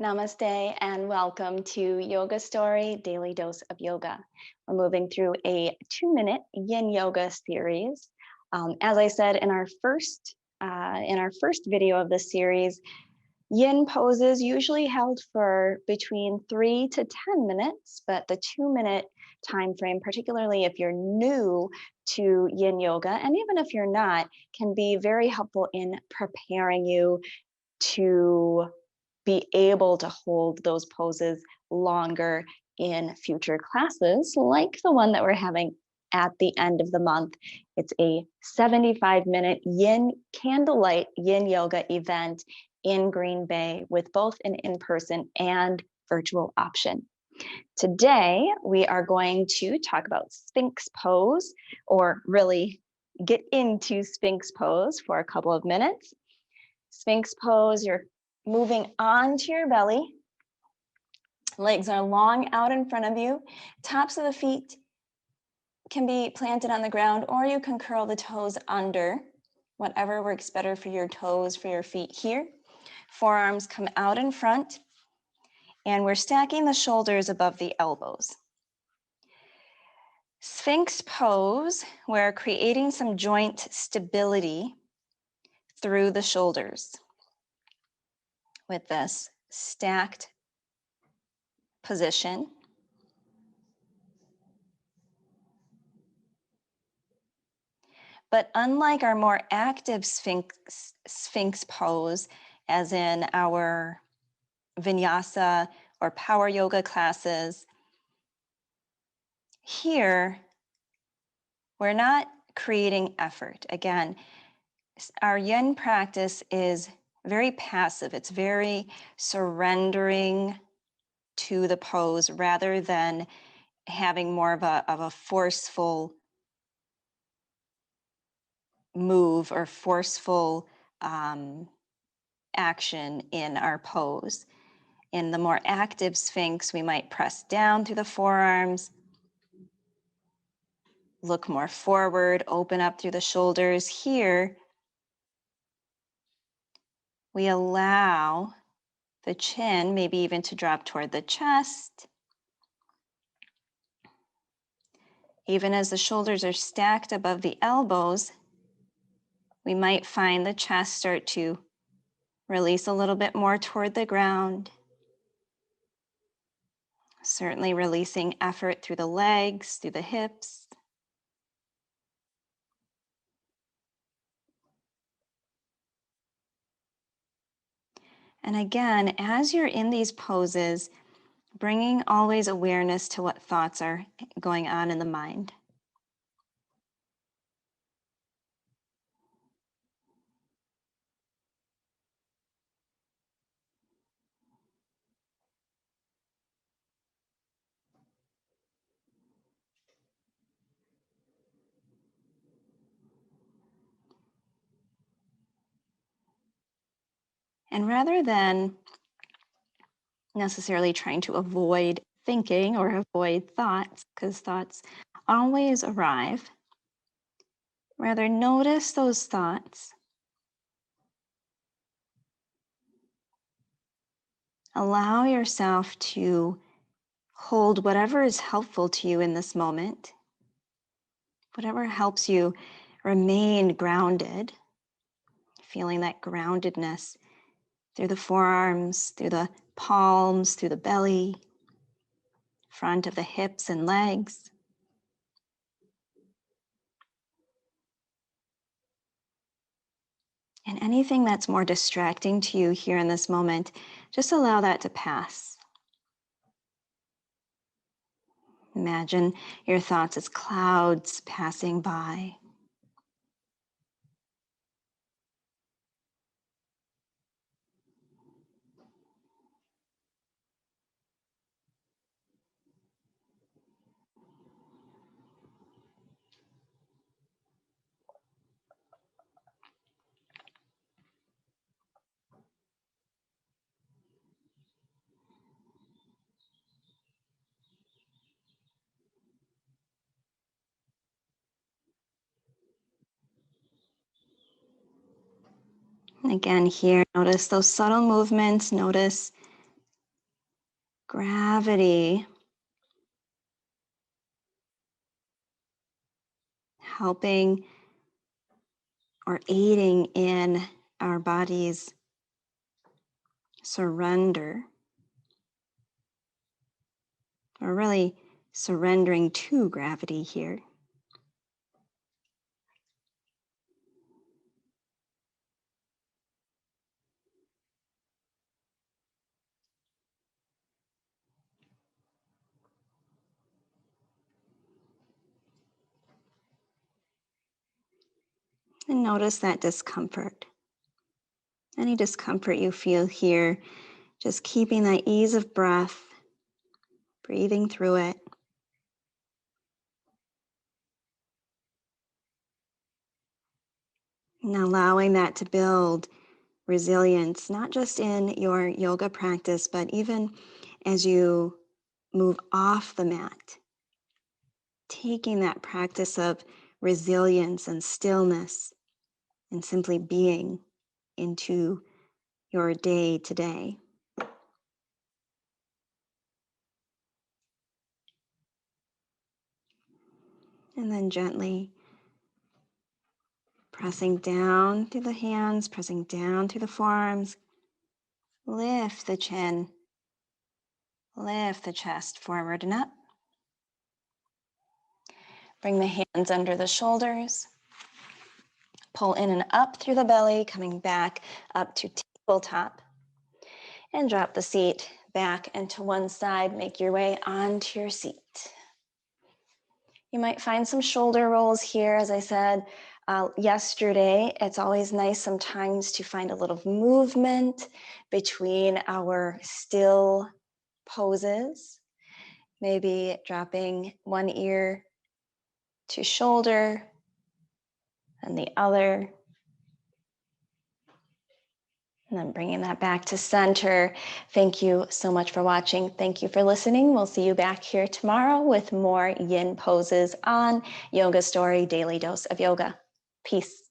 Namaste and welcome to Yoga Story Daily Dose of Yoga. We're moving through a 2-minute Yin Yoga series. As I said in our first video of this series, Yin poses usually held for between 3 to 10 minutes, but the 2-minute time frame, particularly if you're new to Yin Yoga, and even if you're not, can be very helpful in preparing you to be able to hold those poses longer in future classes, like the one that we're having at the end of the month. It's a 75-minute Yin candlelight Yin Yoga event in Green Bay with both an in-person and virtual option. Today, we are going to talk about Sphinx pose, or really get into Sphinx pose for a couple of minutes. Sphinx pose, you're moving onto your belly. Legs are long out in front of you. Tops of the feet can be planted on the ground, or you can curl the toes under. Whatever works better for your toes, for your feet here. Forearms come out in front, and we're stacking the shoulders above the elbows. Sphinx pose, we're creating some joint stability through the shoulders with this stacked position. But unlike our more active Sphinx pose, as in our vinyasa or power yoga classes, here we're not creating effort. Again, our Yin practice is very passive. It's very surrendering to the pose rather than having more of a forceful move or forceful action in our pose. In the more active Sphinx, we might press down through the forearms, look more forward, open up through the shoulders. Here, we allow the chin maybe even to drop toward the chest. Even as the shoulders are stacked above the elbows, we might find the chest start to release a little bit more toward the ground. Certainly releasing effort through the legs, through the hips. And again, as you're in these poses, bringing always awareness to what thoughts are going on in the mind. And rather than necessarily trying to avoid thinking or avoid thoughts, because thoughts always arrive, rather notice those thoughts. Allow yourself to hold whatever is helpful to you in this moment, whatever helps you remain grounded, feeling that groundedness through the forearms, through the palms, through the belly, front of the hips and legs. And anything that's more distracting to you here in this moment, just allow that to pass. Imagine your thoughts as clouds passing by. Again, here, notice those subtle movements. Notice gravity helping or aiding in our body's surrender, or really surrendering to gravity here. And notice that discomfort. Any discomfort you feel here, just keeping that ease of breath, breathing through it. And allowing that to build resilience, not just in your yoga practice, but even as you move off the mat, taking that practice of resilience and stillness and simply being into your day to day. And then gently pressing down through the hands, pressing down through the forearms. Lift the chin, lift the chest forward and up. Bring the hands under the shoulders. Pull in and up through the belly, coming back up to tabletop. And drop the seat back and to one side. Make your way onto your seat. You might find some shoulder rolls here, as I said yesterday. It's always nice sometimes to find a little movement between our still poses. Maybe dropping one ear to shoulder and the other. And then bringing that back to center. Thank you so much for watching. Thank you for listening. We'll see you back here tomorrow with more yin poses on Yoga Story Daily Dose of Yoga. Peace.